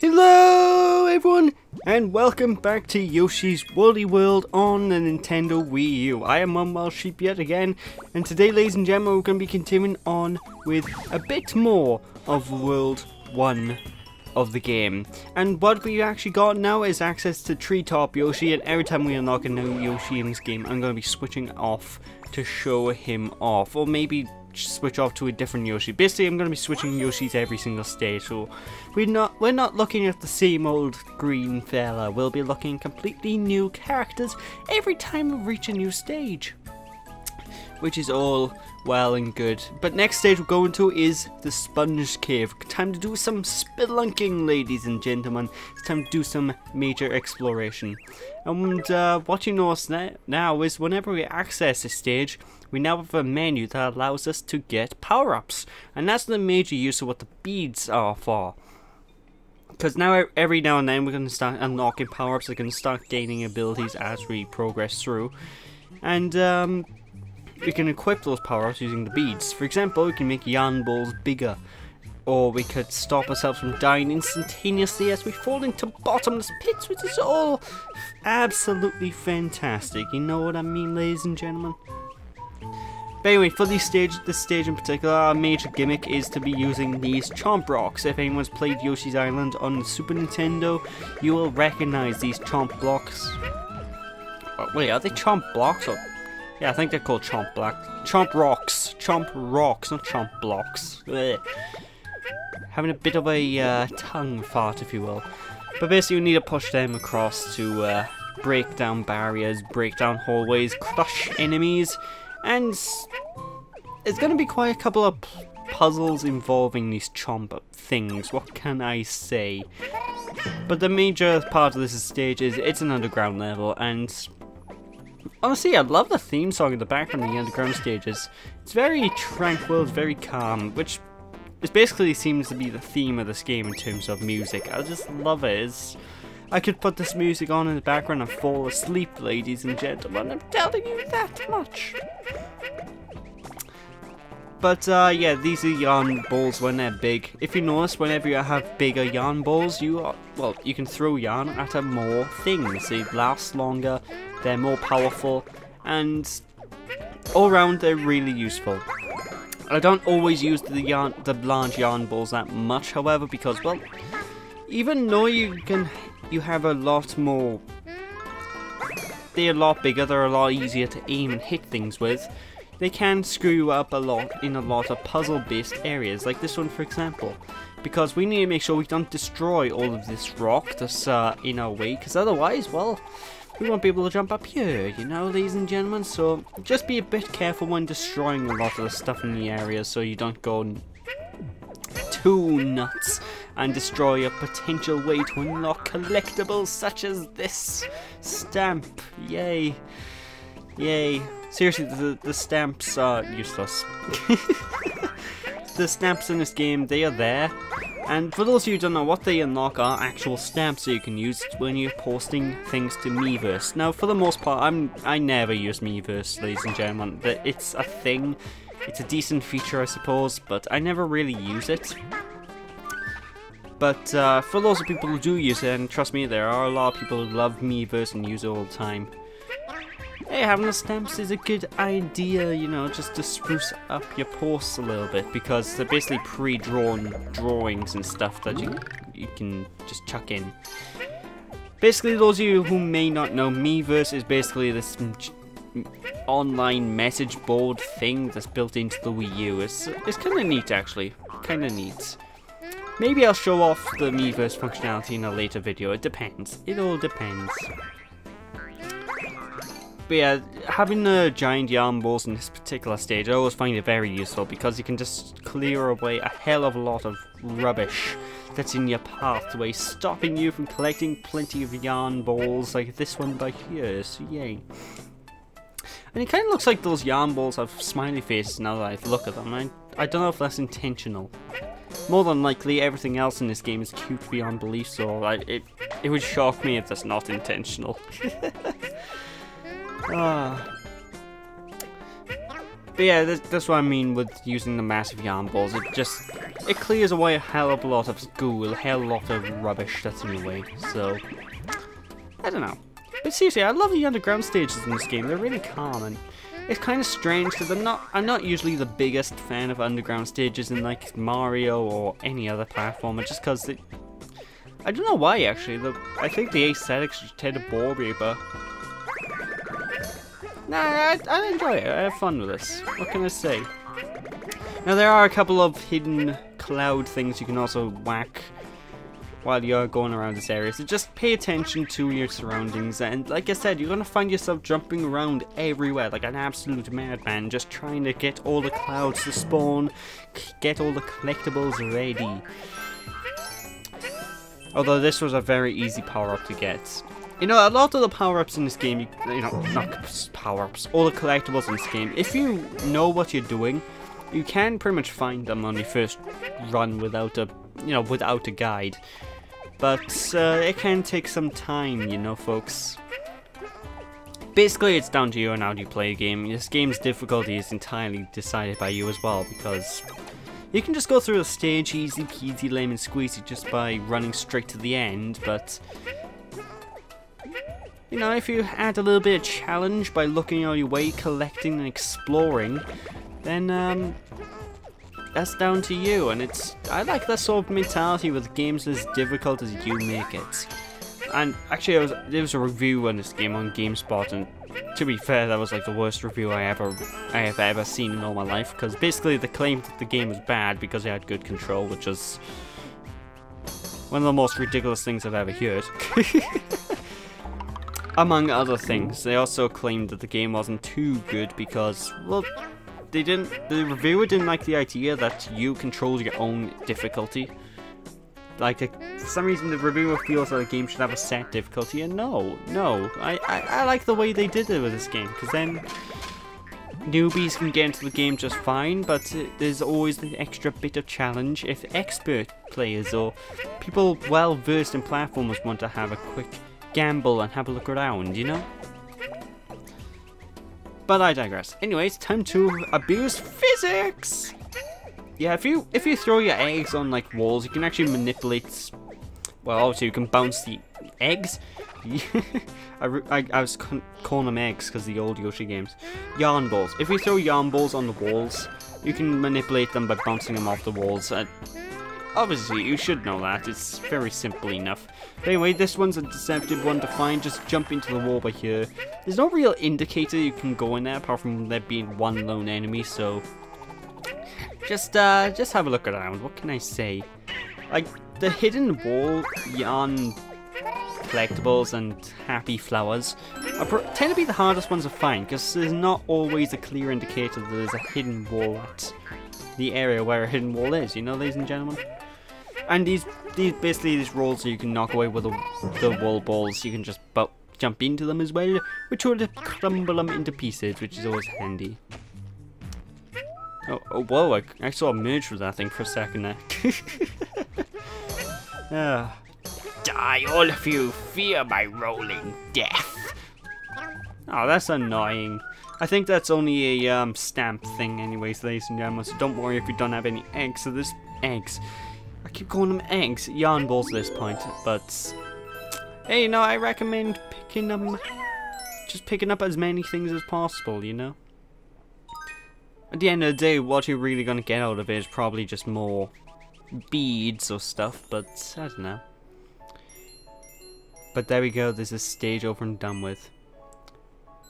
Hello everyone and welcome back to Yoshi's Woolly World on the Nintendo Wii U. I am One Wild Sheep yet again, and today, ladies and gentlemen, we're going to be continuing on with a bit more of World 1 of the game. And what we've actually got now is access to Treetop Yoshi, and every time we unlock a new Yoshi in this game, I'm going to be switching off to show him off, or maybe switch off to a different Yoshi. Basically, I'm going to be switching Yoshis every single stage, so we're not looking at the same old green fella. We'll be looking at completely new characters every time we reach a new stage, which is all well and good. But next stage we're going to is the Sponge Cave. Time to do some spelunking, ladies and gentlemen. It's time to do some major exploration. And what you notice now is whenever we access a stage, we now have a menu that allows us to get power-ups. And that's the major use of what the beads are for. Because now, every now and then, we're going to start unlocking power-ups. We're going to start gaining abilities as we progress through. And we can equip those power-ups using the beads. For example, we can make yarn balls bigger. Or we could stop ourselves from dying instantaneously as we fall into bottomless pits, which is all absolutely fantastic. You know what I mean, ladies and gentlemen? But anyway, for this stage in particular, our major gimmick is to be using these Chomp Rocks. If anyone's played Yoshi's Island on the Super Nintendo, you will recognize these Chomp Blocks. Oh, wait, are they Chomp Blocks? Or yeah, I think they're called Chomp Rocks. Chomp Rocks, not Chomp Blocks. Ugh. Having a bit of a tongue fart, if you will. But basically, you need to push them across to break down barriers, break down hallways, crush enemies. And it's going to be quite a couple of puzzles involving these chomp things, what can I say? But the major part of this stage is it's an underground level, and honestly I love the theme song in the background of the underground stages. It's very tranquil, it's very calm, which is basically seems to be the theme of this game in terms of music. I just love it. I could put this music on in the background and fall asleep, ladies and gentlemen. I'm telling you that much. But yeah, these are yarn balls when they're big. If you notice, whenever you have bigger yarn balls, you can throw yarn at more things. They last longer, they're more powerful, and all around they're really useful. I don't always use the large yarn balls that much, however, because, well, even though you have a lot more, they're a lot bigger, they're a lot easier to aim and hit things with, they can screw you up a lot in a lot of puzzle-based areas, like this one for example. Because we need to make sure we don't destroy all of this rock that's in our way, because otherwise, well, we won't be able to jump up here, you know, ladies and gentlemen. So just be a bit careful when destroying a lot of the stuff in the area so you don't go too nuts and destroy a potential way to unlock collectibles such as this stamp. Yay. Yay. Seriously, the stamps are useless. The stamps in this game, they are there. And for those of you who don't know, what they unlock are actual stamps that you can use when you're posting things to Miiverse. Now, for the most part, I never use Miiverse, ladies and gentlemen. It's a thing. It's a decent feature, I suppose, but I never really use it. But for those of people who do use it, and trust me, there are a lot of people who love Miiverse and use it all the time. Hey, having the stamps is a good idea, you know, just to spruce up your posts a little bit, because they're basically pre-drawn drawings and stuff that you can just chuck in. Basically, those of you who may not know, Miiverse is basically this online message board thing that's built into the Wii U. It's kind of neat, actually. Kind of neat. Maybe I'll show off the Miiverse functionality in a later video. It depends. It all depends. But yeah, having the giant yarn balls in this particular stage, I always find it very useful because you can just clear away a hell of a lot of rubbish that's in your pathway, stopping you from collecting plenty of yarn balls like this one by here, so yay. And it kind of looks like those yarn balls have smiley faces now that I look at them. I don't know if that's intentional. More than likely, everything else in this game is cute beyond belief, so it would shock me if that's not intentional. But yeah, that's what I mean with using the massive yarn balls. It clears away a hell of a lot of goo, a hell of a lot of rubbish that's in the way. So, I don't know. But seriously, I love the underground stages in this game. They're really calm, and it's kind of strange because I'm not usually the biggest fan of underground stages in like Mario or any other platformer, just because I don't know why actually. I think the aesthetics just tend to bore me, but nah, I enjoy it. I have fun with this. What can I say? Now there are a couple of hidden cloud things you can also whack while you're going around this area, so just pay attention to your surroundings, and like I said, you're gonna find yourself jumping around everywhere like an absolute madman, just trying to get all the clouds to spawn, get all the collectibles ready. Although this was a very easy power-up to get. You know, a lot of the power-ups in this game, you know, not power-ups, all the collectibles in this game, if you know what you're doing, you can pretty much find them on your first run without a guide. But it can take some time, you know, folks. Basically, it's down to you and how you play a game. This game's difficulty is entirely decided by you as well, because you can just go through a stage easy peasy lemon squeezy just by running straight to the end, but you know, if you add a little bit of challenge by looking all your way, collecting and exploring, then that's down to you. And I like that sort of mentality with games as difficult as you make it. And actually, there was a review on this game on GameSpot, and to be fair, that was like the worst review I have ever seen in all my life. Because basically, they claimed that the game was bad because it had good control, which was one of the most ridiculous things I've ever heard. Among other things, they also claimed that the game wasn't too good because, well, the reviewer didn't like the idea that you control your own difficulty. Like, for some reason, the reviewer feels that the game should have a set difficulty, and no, I like the way they did it with this game, because then newbies can get into the game just fine, but there's always the extra bit of challenge if expert players or people well versed in platformers want to have a quick gamble and have a look around, you know? But I digress. Anyways, time to abuse physics! Yeah, if you throw your eggs on like walls, you can actually manipulate. Well, obviously you can bounce the eggs. I was calling them eggs because the old Yoshi games. Yarn balls. If you throw yarn balls on the walls, you can manipulate them by bouncing them off the walls. Obviously, you should know that. It's very simple enough. But anyway, this one's a deceptive one to find. Just jump into the wall by here. There's no real indicator you can go in there apart from there being one lone enemy, so just have a look around. What can I say? Like, the hidden wall, yarn collectibles and happy flowers tend to be the hardest ones to find because there's not always a clear indicator that there's a hidden wall at the area where a hidden wall is, you know, ladies and gentlemen. And these basically these rolls you can knock away with the wall balls. You can just jump into them as well, which will crumble them into pieces, which is always handy. Oh whoa, I saw a merge with that thing for a second there. Die, all of you, fear my rolling death. Oh, that's annoying. I think that's only a stamp thing anyways, ladies and gentlemen, so don't worry if you don't have any eggs. So this eggs, I keep calling them eggs, yarn balls at this point, but hey, no, I recommend picking up as many things as possible, you know? At the end of the day, what you're really going to get out of it is probably just more beads or stuff, but I don't know. But there we go, there's a stage over and done with.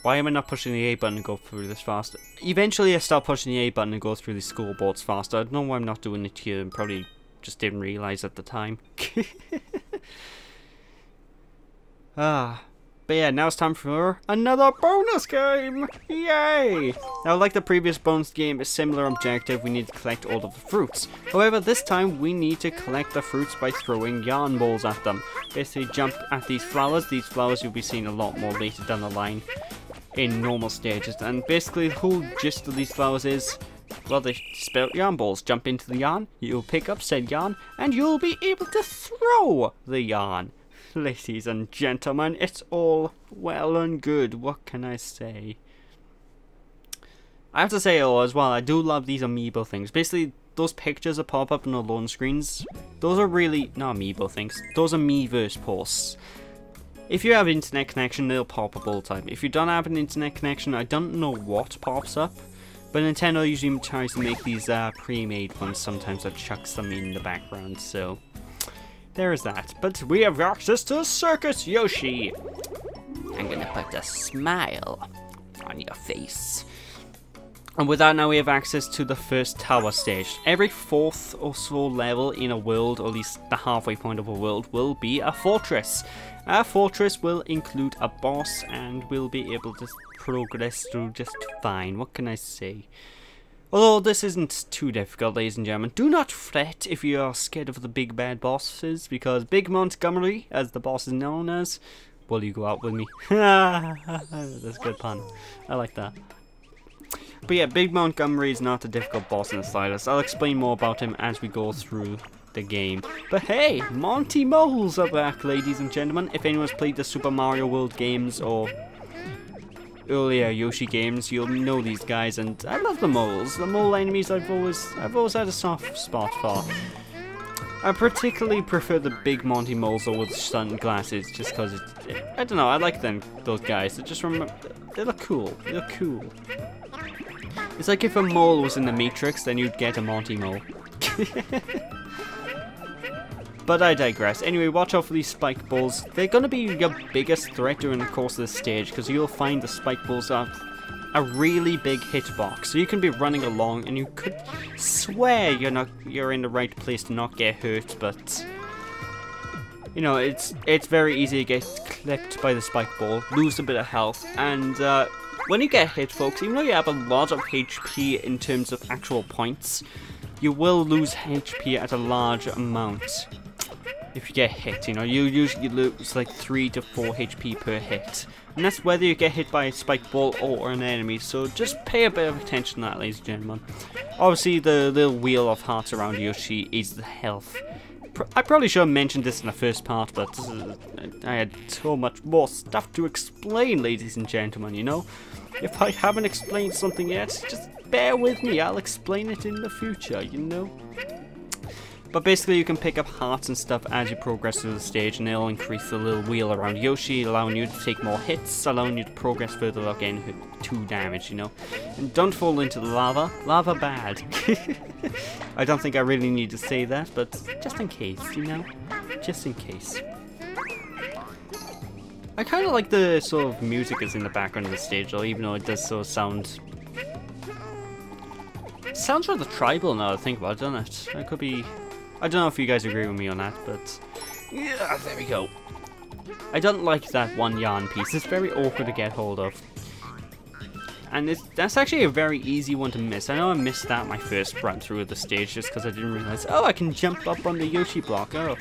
Why am I not pushing the A button to go through this faster? Eventually I start pushing the A button and go through the scoreboards faster. I don't know why I'm not doing it here, and probably just didn't realise at the time. But yeah, now it's time for another bonus game! Yay! Now, like the previous bonus game, a similar objective, we need to collect all of the fruits. However, this time we need to collect the fruits by throwing yarn balls at them. Basically, jump at these flowers. These flowers you'll be seeing a lot more later down the line in normal stages. And basically, the whole gist of these flowers is, well, they spell yarn balls. Jump into the yarn, you'll pick up said yarn, and you'll be able to throw the yarn. Ladies and gentlemen, it's all well and good. What can I say? I have to say as well, I do love these amiibo things. Basically, those pictures that pop up on the loan screens, those are really not amiibo things. Those are Miiverse posts. If you have internet connection, they'll pop up all the time. If you don't have an internet connection, I don't know what pops up. But Nintendo usually tries to make these pre-made ones sometimes that chucks them in the background, so there is that. But we have access to Circus Yoshi! I'm gonna put a smile on your face. And with that, now we have access to the first tower stage. Every 4th or so level in a world, or at least the halfway point of a world, will be a fortress. Our fortress will include a boss, and we'll be able to progress through just fine. What can I say? Although this isn't too difficult, ladies and gentlemen, do not fret if you are scared of the big bad bosses, because Big Montgomery, as the boss is known as, will you go out with me? That's a good pun. I like that. But yeah, Big Montgomery is not a difficult boss in the slightest. I'll explain more about him as we go through the game. But hey, Monty Moles are back, ladies and gentlemen. If anyone's played the Super Mario World games or earlier Yoshi games, you'll know these guys, and I love the moles. The mole enemies I've always had a soft spot for. I particularly prefer the big Monty moles with sunglasses, just because I don't know, I like those guys. They look cool. They look cool. It's like if a mole was in the Matrix, then you'd get a Monty mole. But I digress. Anyway, watch out for these spike balls. They're going to be your biggest threat during the course of this stage, because you'll find the spike balls are a really big hitbox. So you can be running along and you could swear you're in the right place to not get hurt, but you know, it's very easy to get clipped by the spike ball, lose a bit of health, and when you get hit, folks, even though you have a lot of HP in terms of actual points, you will lose HP at a large amount. If you get hit, you know, you usually lose like 3 to 4 HP per hit. And that's whether you get hit by a spike ball or an enemy, so just pay a bit of attention to that, ladies and gentlemen. Obviously, the little wheel of hearts around Yoshi is the health. I probably should have mentioned this in the first part, but I had so much more stuff to explain, ladies and gentlemen, you know? If I haven't explained something yet, just bear with me, I'll explain it in the future, you know? But basically you can pick up hearts and stuff as you progress through the stage, and they'll increase the little wheel around Yoshi, allowing you to take more hits, allowing you to progress further without getting 2 damage, you know. And don't fall into the lava. Lava bad. I don't think I really need to say that, but just in case, you know? Just in case. I kind of like the sort of music that's in the background of the stage, though, even though it does sort of sound... It sounds rather tribal now that I think about it, doesn't it? It could be... I don't know if you guys agree with me on that, but yeah, there we go. I don't like that one yarn piece. It's very awkward to get hold of. And that's actually a very easy one to miss. I know I missed that my first run through of the stage just because I didn't realize, oh, I can jump up on the Yoshi block. Oh.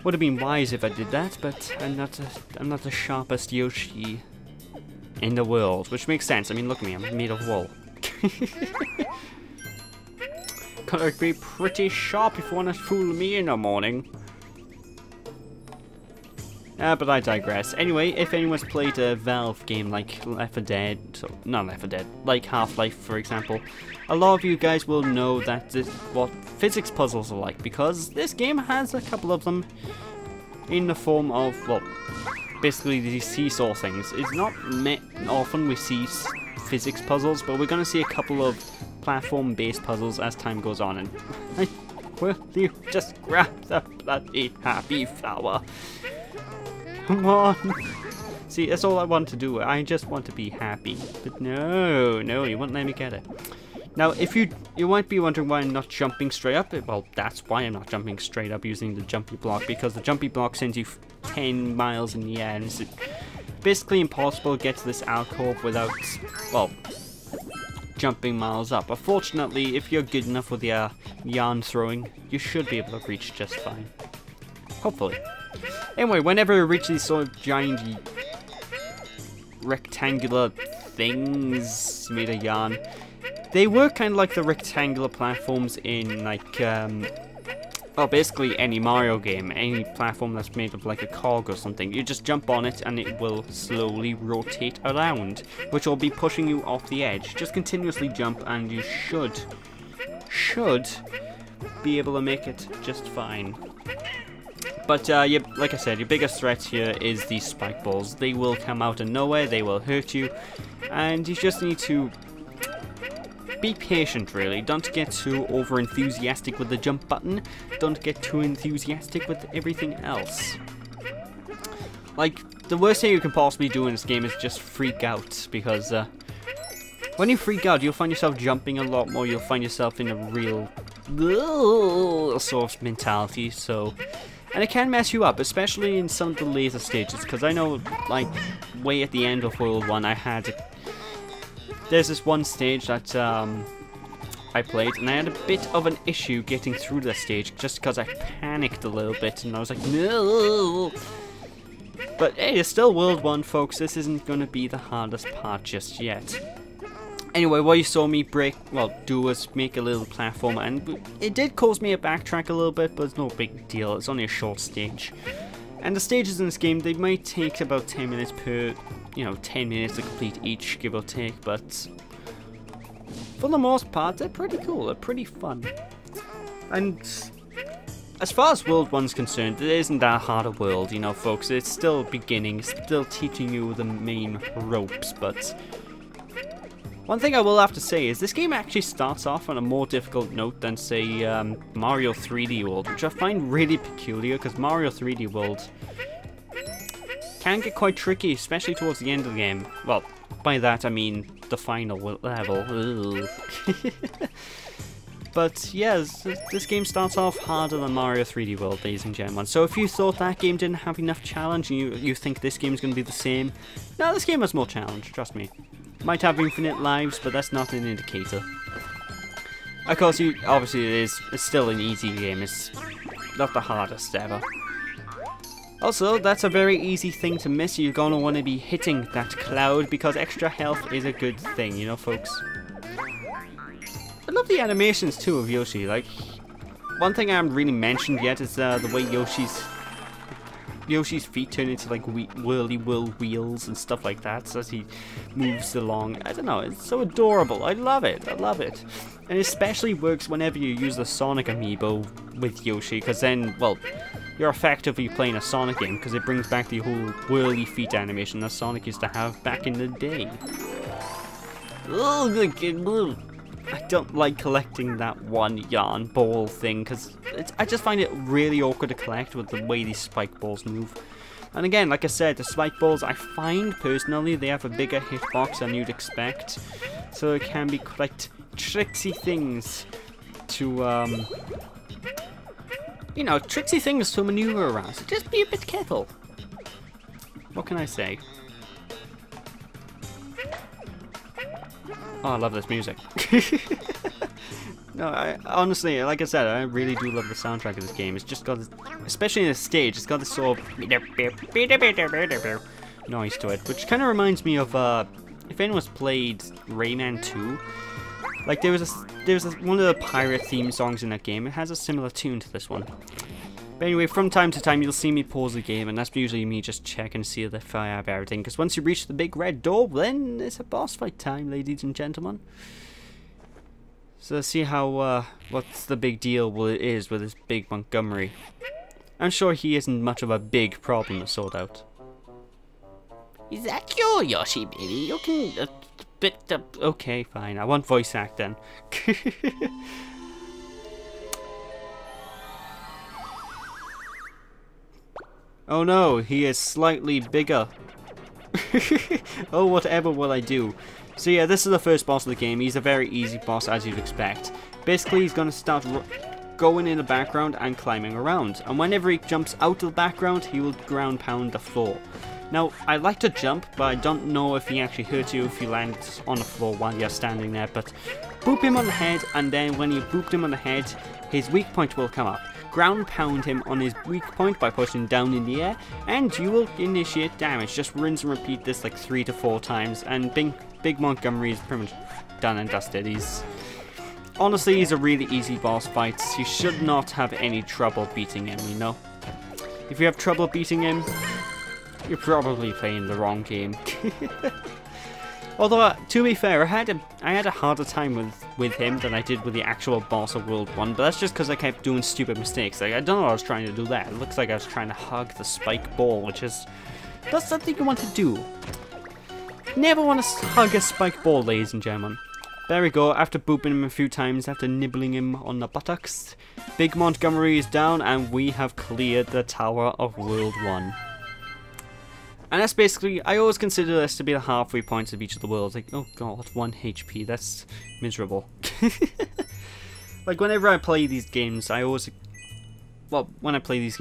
Would have been wise if I did that, but I'm not the sharpest Yoshi in the world, which makes sense. I mean, look at me, I'm made of wool. Gotta be pretty sharp if you want to fool me in the morning. But I digress. Anyway, if anyone's played a Valve game like Left 4 Dead, so not Left 4 Dead, like Half-Life for example, a lot of you guys will know that this what physics puzzles are like, because this game has a couple of them in the form of, well, basically these seesaw things. It's not often we see physics puzzles, but we're going to see a couple of platform-based puzzles as time goes on, and will you just grab the bloody happy flower? Come on! See, that's all I want to do. I just want to be happy. But no, you won't let me get it. Now, if you might be wondering why I'm not jumping straight up. Well, that's why I'm not jumping straight up using the jumpy block, because the jumpy block sends you 10 miles in the air, and it's basically impossible to get to this alcove without, well, jumping miles up. But fortunately, if you're good enough with your yarn throwing, you should be able to reach just fine. Hopefully. Anyway, whenever you reach these sort of giant rectangular things made of yarn, they work kind of like the rectangular platforms in like well, basically any Mario game, any platform that's made of like a cog or something. You just jump on it and it will slowly rotate around, which will be pushing you off the edge. Just continuously jump and you should be able to make it just fine. But like I said, your biggest threat here is these spike balls. They will come out of nowhere, they will hurt you, and you just need to be patient, really. Don't get too over enthusiastic with the jump button. Don't get too enthusiastic with everything else. Like, the worst thing you can possibly do in this game is just freak out, because when you freak out, you'll find yourself jumping a lot more. You'll find yourself in a real sort of mentality, so... And it can mess you up, especially in some of the later stages, because I know, like, way at the end of World 1, there's this one stage that I played, and I had a bit of an issue getting through the stage, just because I panicked a little bit, and I was like, no! But hey, it's still World 1, folks. This isn't going to be the hardest part just yet. Anyway, what you saw me do was make a little platformer, and it did cause me a backtrack a little bit, but it's no big deal. It's only a short stage. And the stages in this game, they might take about 10 minutes per, 10 minutes to complete each, give or take, but for the most part, they're pretty cool, they're pretty fun. And as far as World 1's concerned, it isn't that hard a world, folks. It's still beginning, it's still teaching you the main ropes, but... One thing I will have to say is this game actually starts off on a more difficult note than, say, Mario 3D World, which I find really peculiar, because Mario 3D World can get quite tricky, especially towards the end of the game. Well, by that I mean the final level. But yeah, this game starts off harder than Mario 3D World, ladies and gentlemen. So if you thought that game didn't have enough challenge and you think this game is going to be the same, no, this game has more challenge, trust me. Might have infinite lives, but that's not an indicator. Of course, obviously it's still an easy game. It's not the hardest ever. Also, that's a very easy thing to miss. You're gonna want to be hitting that cloud because extra health is a good thing, folks. I love the animations too of Yoshi. Like, one thing I haven't really mentioned yet is the way Yoshi's feet turn into like whirly wheels and stuff like that as he moves along. I don't know, it's so adorable. I love it. I love it. And it especially works whenever you use the Sonic amiibo with Yoshi, because then, well, you're effectively playing a Sonic game, because it brings back the whole whirly feet animation that Sonic used to have back in the day. I don't like collecting that one yarn ball thing, because I just find it really awkward to collect with the way these spike balls move. And again, like I said, the spike balls, I find personally they have a bigger hitbox than you'd expect, so it can be quite tricksy things to tricksy things to maneuver around, so just be a bit careful. What can I say? Oh, I love this music. No, honestly, like I said, I really do love the soundtrack of this game. It's just got this, especially in the stage, it's got this sort of noise to it, which kind of reminds me of, if anyone's played Rayman 2, like there was one of the pirate theme songs in that game. It has a similar tune to this one. But anyway, from time to time you'll see me pause the game, and that's usually me just checking to see if I have everything, because once you reach the big red door, then it's a boss fight time, ladies and gentlemen. So let's see how, what's the big deal is with this big Montgomery. I'm sure he isn't much of a big problem to sort out. Is that you, Yoshi, baby? You can, okay, fine, I want voice act then. Oh no, he is slightly bigger. Oh, whatever will I do? So yeah, this is the first boss of the game. He's a very easy boss, as you'd expect. Basically, he's going to start going in the background and climbing around. And whenever he jumps out of the background, he will ground pound the floor. Now, I like to jump, but I don't know if he actually hurts you if you land on the floor while you're standing there. But boop him on the head, and then when you booped him on the head, his weak point will come up. Ground pound him on his weak point by pushing down in the air, and you will initiate damage. Just rinse and repeat this like 3 to 4 times, and Big Montgomery is pretty much done and dusted. He's honestly, he's a really easy boss fight. You should not have any trouble beating him, you know? If you have trouble beating him, you're probably playing the wrong game. Although, to be fair, I had a harder time with him than I did with the actual boss of World 1, but that's just because I kept doing stupid mistakes. Like, I don't know I was trying to do that. It looks like I was trying to hug the spike ball, which is... That's something you want to do. Never want to hug a spike ball, ladies and gentlemen. There we go, after booping him a few times, after nibbling him on the buttocks, Big Montgomery is down and we have cleared the Tower of World 1. And that's basically, I always consider this to be the halfway points of each of the worlds. Like, oh god, 1 HP, that's miserable. Like, whenever I play these games, I always... Well, when I'm playing this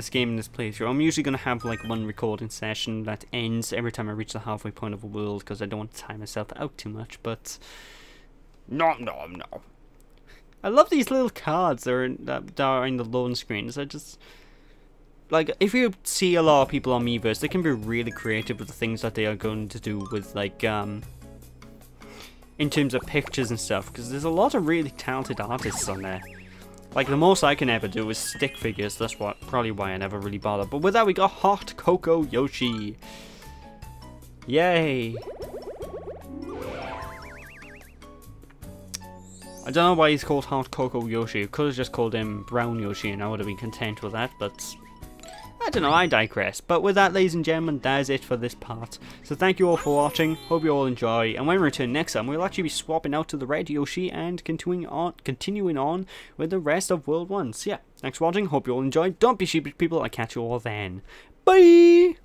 game in this playthrough, I'm usually going to have like one recording session that ends every time I reach the halfway point of a world, because I don't want to time myself out too much, but... No. I love these little cards that are in the loan screens. I just... Like, if you see a lot of people on Miiverse, they can be really creative with the things that they are going to do with, like, in terms of pictures and stuff, because there's a lot of really talented artists on there. Like, the most I can ever do is stick figures. That's probably why I never really bother. But with that, we got Hot Cocoa Yoshi. Yay! I don't know why he's called Hot Cocoa Yoshi. I could have just called him Brown Yoshi and I would have been content with that, but... I don't know, I digress. But with that, ladies and gentlemen, that is it for this part. So thank you all for watching, hope you all enjoy, and when we return next time, we'll actually be swapping out to the Red Yoshi and continuing on with the rest of World 1. So yeah, thanks for watching, hope you all enjoyed, don't be stupid people, I'll catch you all then. Bye!